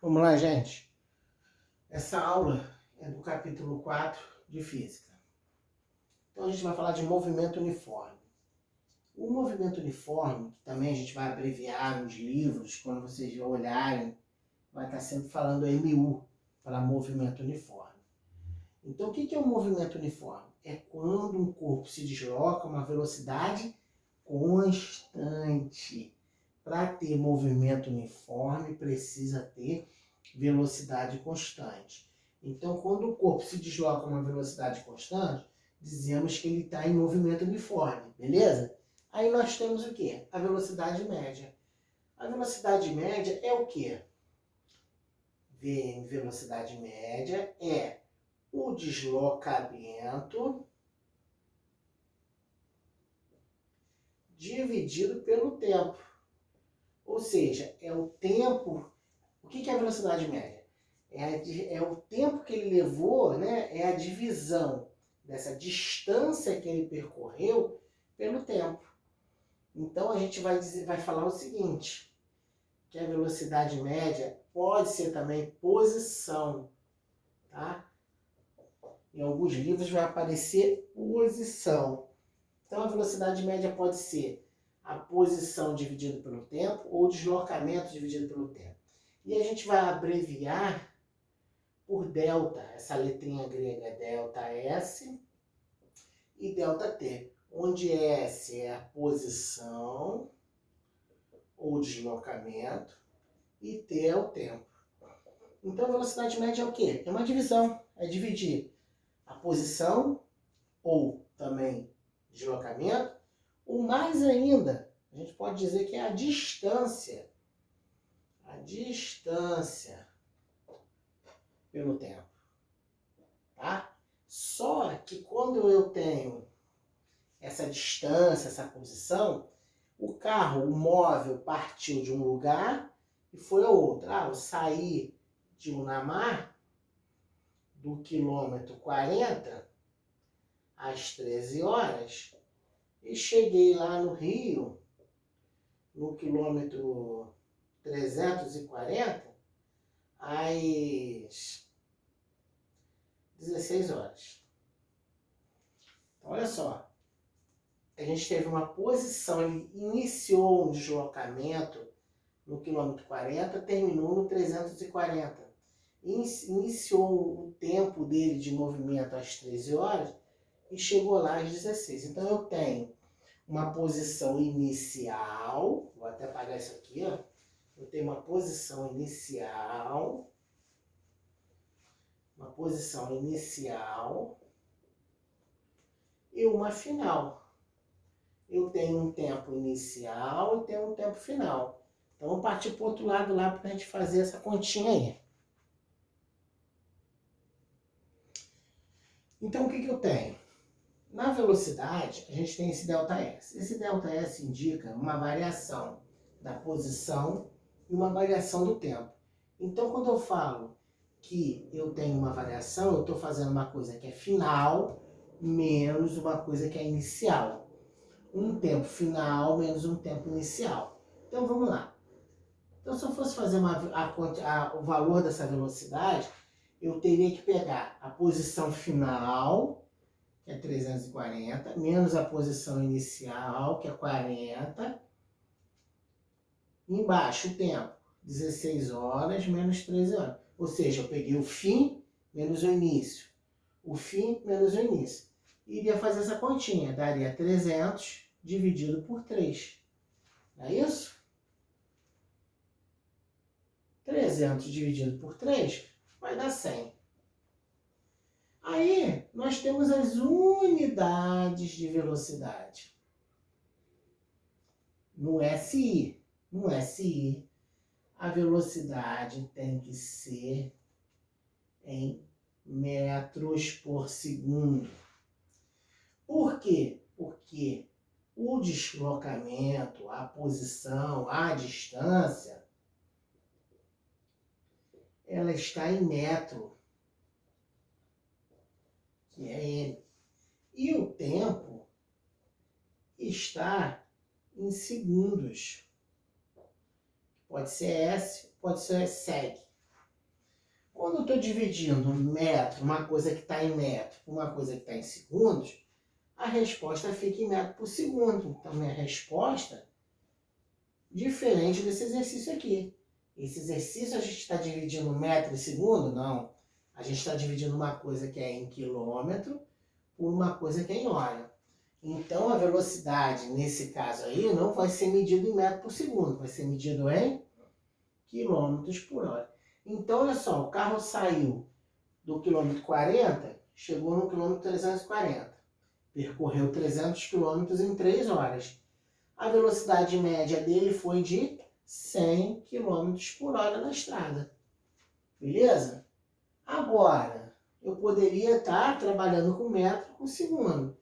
Vamos lá, gente. Essa aula é do capítulo 4 de Física. Então a gente vai falar de movimento uniforme. O movimento uniforme, que também a gente vai abreviar nos livros, quando vocês olharem, vai estar sempre falando MU, para movimento uniforme. Então o que é um movimento uniforme? É quando um corpo se desloca a uma velocidade constante. Para ter movimento uniforme, precisa ter velocidade constante. Então, quando o corpo se desloca a uma velocidade constante, dizemos que ele está em movimento uniforme, beleza? Aí nós temos o quê? A velocidade média. A velocidade média é o quê? Velocidade média é o deslocamento dividido pelo tempo. Ou seja, é o tempo. O que é a velocidade média? É o tempo que ele levou, né? É a divisão dessa distância que ele percorreu pelo tempo. Então a gente vai falar o seguinte, que a velocidade média pode ser também posição, tá? Em alguns livros vai aparecer posição. Então a velocidade média pode ser a posição dividida pelo tempo ou o deslocamento dividido pelo tempo. E a gente vai abreviar por delta, essa letrinha grega é delta S e delta T, onde S é a posição ou deslocamento e T é o tempo. Então a velocidade média é o quê? É uma divisão, é dividir a posição ou também deslocamento, ou mais ainda, a gente pode dizer que é a distância pelo tempo, tá? Só que quando eu tenho essa distância, essa posição, o carro, o móvel partiu de um lugar e foi a outro. Eu saí de Unamar do quilômetro 40 às 13 horas e cheguei lá no Rio, no quilômetro 340, às 16 horas. Então, olha só. A gente teve uma posição, ele iniciou um deslocamento no quilômetro 40, terminou no 340. Iniciou o tempo dele de movimento às 13 horas e chegou lá às 16. Então eu tenho uma posição inicial, vou até apagar isso aqui, ó. Eu tenho uma posição inicial e uma final. Eu tenho um tempo inicial e tenho um tempo final. Então, vamos partir para o outro lado lá para a gente fazer essa continha aí. Então, o que eu tenho? Na velocidade, a gente tem esse ΔS. Esse ΔS indica uma variação da posição e uma variação do tempo. Então, quando eu falo que eu tenho uma variação, eu estou fazendo uma coisa que é final menos uma coisa que é inicial. Um tempo final menos um tempo inicial. Então, vamos lá. Então, se eu fosse fazer o valor dessa velocidade, eu teria que pegar a posição final, que é 340, menos a posição inicial, que é 40. E embaixo, o tempo, 16 horas menos 13 horas. Ou seja, eu peguei o fim menos o início. O fim menos o início. Iria fazer essa continha, daria 300 dividido por 3. Não é isso? 300 dividido por 3 vai dar 100. Aí, nós temos as unidades de velocidade. No SI. No SI, a velocidade tem que ser em metros por segundo. Por quê? Porque o deslocamento, a posição, a distância, ela está em metro, que é M. E o tempo está em segundos. Pode ser S, pode ser seg. Quando eu estou dividindo metro, uma coisa que está em metro, por uma coisa que está em segundos, a resposta fica em metro por segundo. Então, minha resposta, diferente desse exercício aqui. Esse exercício a gente está dividindo metro em segundo? Não. A gente está dividindo uma coisa que é em quilômetro por uma coisa que é em hora. Então, a velocidade, nesse caso aí, não vai ser medida em metro por segundo, vai ser medido em quilômetros por hora. Então, olha só, o carro saiu do quilômetro 40, chegou no quilômetro 340. Percorreu 300 quilômetros em 3 horas. A velocidade média dele foi de 100 quilômetros por hora na estrada. Beleza? Agora, eu poderia estar trabalhando com metro por segundo.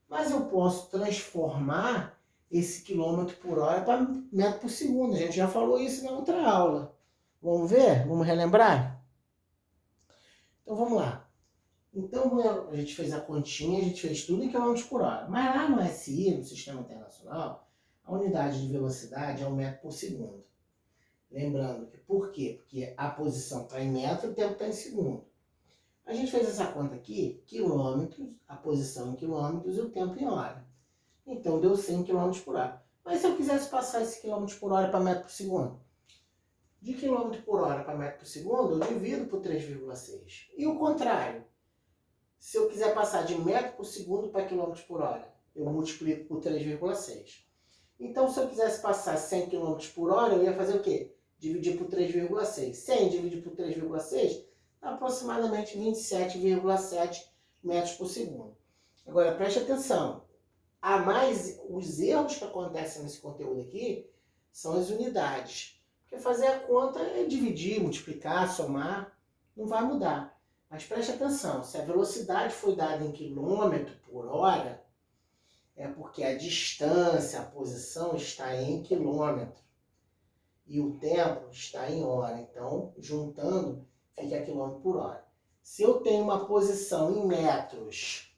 Mas eu posso transformar esse quilômetro por hora para metro por segundo. A gente já falou isso na outra aula. Vamos ver? Vamos relembrar? Então vamos lá. Então a gente fez a continha, a gente fez tudo em quilômetros por hora. Mas lá no SI, no Sistema Internacional, a unidade de velocidade é o metro por segundo. Lembrando que por quê? Porque a posição está em metro e o tempo está em segundo. A gente fez essa conta aqui, quilômetros, a posição em quilômetros e o tempo em hora. Então deu 100 km por hora. Mas se eu quisesse passar esse quilômetro por hora para metro por segundo? De quilômetro por hora para metro por segundo, eu divido por 3,6. E o contrário. Se eu quiser passar de metro por segundo para quilômetro por hora, eu multiplico por 3,6. Então, se eu quisesse passar 100 km por hora, eu ia fazer o quê? Dividir por 3,6. 100 dividido por 3,6 dá aproximadamente 27,7 metros por segundo. Agora, preste atenção. Os erros que acontecem nesse conteúdo aqui são as unidades. Porque fazer a conta é dividir, multiplicar, somar, não vai mudar. Mas preste atenção, se a velocidade foi dada em quilômetro por hora, é porque a distância, a posição está em quilômetro. E o tempo está em hora. Então, juntando, fica quilômetro por hora. Se eu tenho uma posição em metros,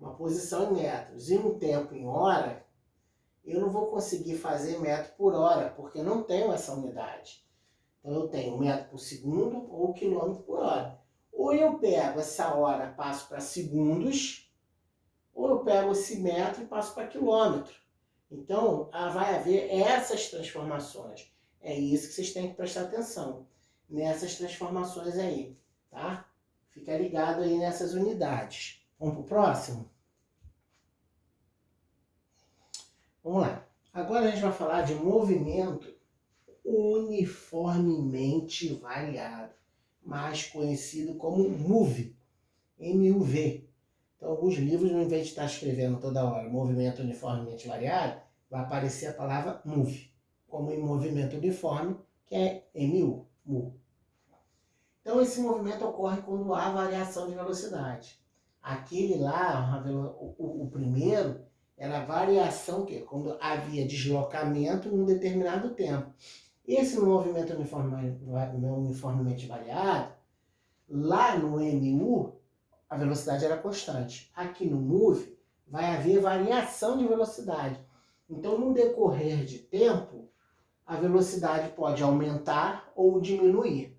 e um tempo em hora, eu não vou conseguir fazer metro por hora, porque eu não tenho essa unidade. Então, eu tenho metro por segundo ou quilômetro por hora. Ou eu pego essa hora, passo para segundos, ou eu pego esse metro e passo para quilômetro. Então, vai haver essas transformações. É isso que vocês têm que prestar atenção, nessas transformações aí, tá? Fica ligado aí nessas unidades. Vamos para o próximo? Vamos lá. Agora a gente vai falar de movimento uniformemente variado, mais conhecido como MUV, MUV. Então, alguns livros, ao invés de estar escrevendo toda hora movimento uniformemente variado, vai aparecer a palavra MUV, como em movimento uniforme, que é MU, MU. Então, esse movimento ocorre quando há variação de velocidade. Aquele lá, o primeiro, era a variação, que quando havia deslocamento em um determinado tempo. Esse movimento uniformemente variado, lá no MU, a velocidade era constante. Aqui no MOVE, vai haver variação de velocidade. Então, no decorrer de tempo, a velocidade pode aumentar ou diminuir.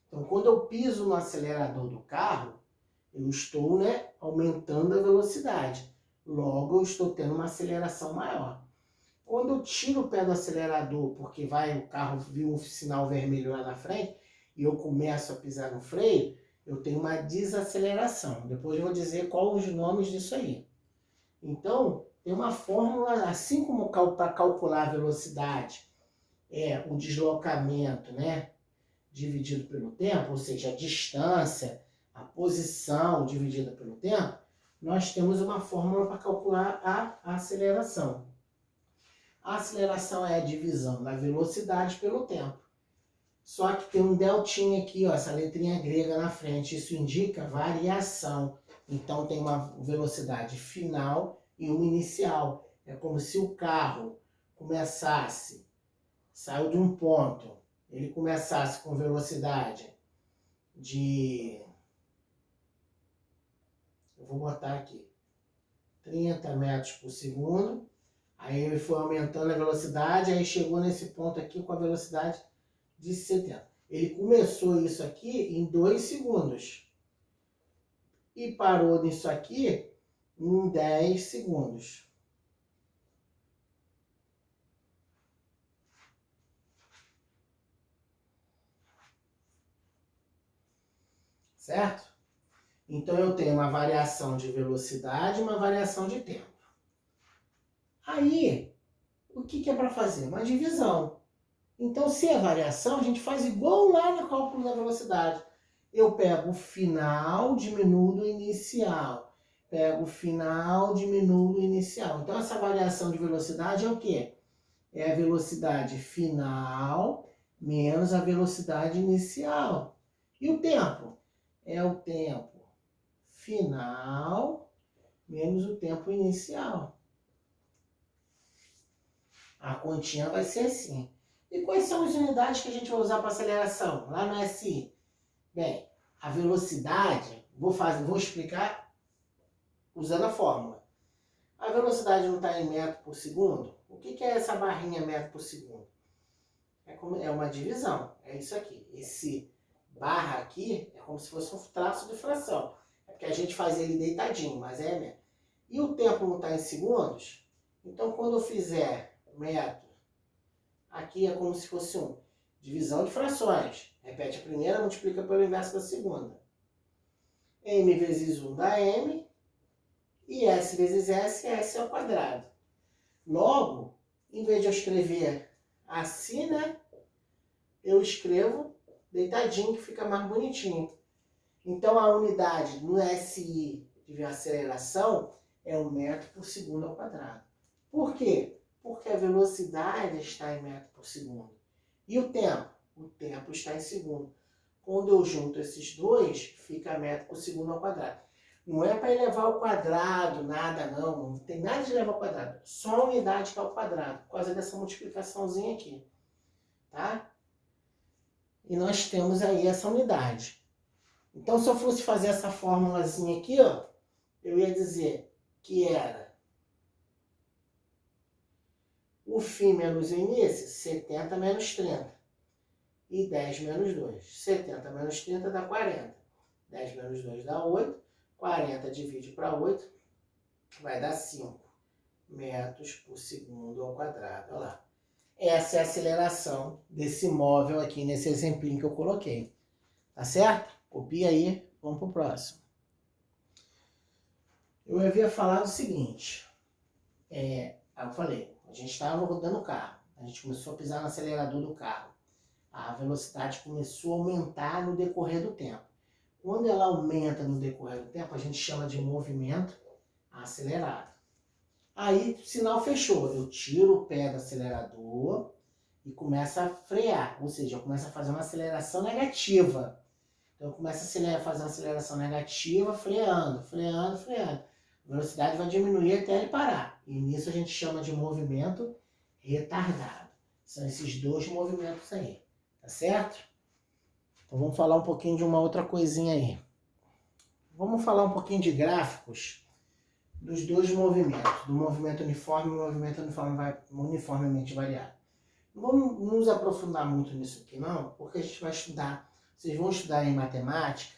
Então, quando eu piso no acelerador do carro, eu estou, aumentando a velocidade. Logo, eu estou tendo uma aceleração maior. Quando eu tiro o pé do acelerador, porque o carro viu um sinal vermelho lá na frente, e eu começo a pisar no freio, eu tenho uma desaceleração. Depois eu vou dizer quais os nomes disso aí. Então, tem uma fórmula, assim como para calcular a velocidade, o deslocamento, dividido pelo tempo, ou seja, a distância, a posição dividida pelo tempo, nós temos uma fórmula para calcular a aceleração. A aceleração é a divisão da velocidade pelo tempo. Só que tem um deltinha aqui, essa letrinha grega na frente, isso indica variação. Então tem uma velocidade final e uma inicial. É como se o carro saiu de um ponto, ele começasse com velocidade de, eu vou botar aqui, 30 metros por segundo, aí ele foi aumentando a velocidade, aí chegou nesse ponto aqui com a velocidade de 70. Ele começou isso aqui em 2 segundos e parou nisso aqui em 10 segundos. Certo? Então eu tenho uma variação de velocidade e uma variação de tempo. Aí, o que é para fazer? Uma divisão. Então, se é variação, a gente faz igual lá no cálculo da velocidade. Eu pego o final, diminuo do inicial. Pego o final, diminuo do inicial. Então, essa variação de velocidade é o quê? É a velocidade final menos a velocidade inicial. E o tempo? É o tempo final menos o tempo inicial. A continha vai ser assim. E quais são as unidades que a gente vai usar para aceleração? Lá no SI. Bem, a velocidade, vou explicar usando a fórmula. A velocidade não está em metro por segundo? O que é essa barrinha metro por segundo? É uma divisão, é isso aqui. Esse barra aqui é como se fosse um traço de fração. É porque a gente faz ele deitadinho, mas é metro. E o tempo não está em segundos? Então, quando eu fizer metro, aqui é como se fosse divisão de frações. Repete a primeira, multiplica pelo inverso da segunda. M vezes 1 dá M, e S vezes S ao quadrado. Logo, em vez de eu escrever assim, né, eu escrevo deitadinho, que fica mais bonitinho. Então, a unidade no SI de aceleração é 1 metro por segundo ao quadrado. Por quê? Porque a velocidade está em metro por segundo. E o tempo? O tempo está em segundo. Quando eu junto esses dois, fica metro por segundo ao quadrado. Não é para elevar ao quadrado, nada não. Não tem nada de elevar ao quadrado. Só a unidade que é ao quadrado, por causa dessa multiplicaçãozinha aqui. Tá? E nós temos aí essa unidade. Então, se eu fosse fazer essa fórmulazinha aqui, ó, eu ia dizer que era o φ menos o início, 70 menos 30. E 10 menos 2. 70 menos 30 dá 40. 10 menos 2 dá 8. 40 divide para 8, vai dar 5 metros por segundo ao quadrado. Olha lá. Essa é a aceleração desse móvel aqui, nesse exemplinho que eu coloquei. Tá certo? Copia aí, vamos para o próximo. Eu havia falado o seguinte. Eu falei, a gente estava rodando o carro. A gente começou a pisar no acelerador do carro. A velocidade começou a aumentar no decorrer do tempo. Quando ela aumenta no decorrer do tempo, a gente chama de movimento acelerado. Aí o sinal fechou. Eu tiro o pé do acelerador e começo a frear. Ou seja, eu começo a fazer uma aceleração negativa. Então eu começo a fazer uma aceleração negativa, freando. A velocidade vai diminuir até ele parar. E nisso a gente chama de movimento retardado. São esses dois movimentos aí. Tá certo? Então vamos falar um pouquinho de uma outra coisinha aí. Vamos falar um pouquinho de gráficos dos dois movimentos, do movimento uniforme e do movimento uniformemente variado. Não vamos nos aprofundar muito nisso aqui não, porque a gente vai estudar, vocês vão estudar em matemática,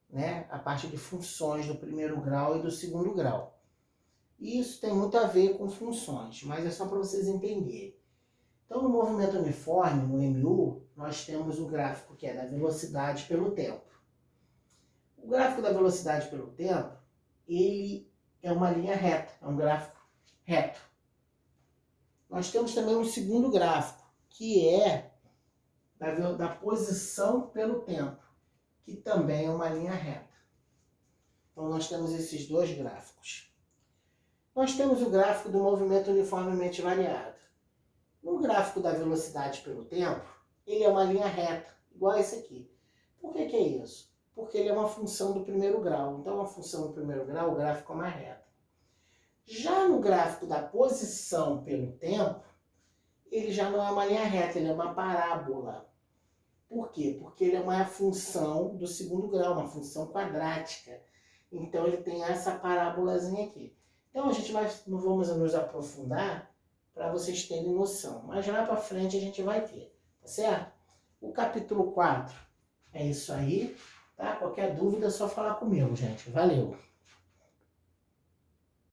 né, a parte de funções do primeiro grau e do segundo grau. E isso tem muito a ver com funções, mas é só para vocês entenderem. Então, no movimento uniforme, no MU, nós temos o gráfico que é da velocidade pelo tempo. O gráfico da velocidade pelo tempo, ele é uma linha reta, é um gráfico reto. Nós temos também um segundo gráfico, que é da posição pelo tempo, que também é uma linha reta. Então, nós temos esses dois gráficos. Nós temos o gráfico do movimento uniformemente variado. No gráfico da velocidade pelo tempo, ele é uma linha reta, igual esse aqui. Por que é isso? Porque ele é uma função do primeiro grau. Então, uma função do primeiro grau, o gráfico é mais reto. Já no gráfico da posição pelo tempo, ele já não é uma linha reta, ele é uma parábola. Por quê? Porque ele é uma função do segundo grau, uma função quadrática. Então, ele tem essa parábolazinha aqui. Então, não vamos nos aprofundar para vocês terem noção. Mas lá para frente a gente vai ter, tá certo? O capítulo 4 é isso aí, tá? Qualquer dúvida é só falar comigo, gente. Valeu!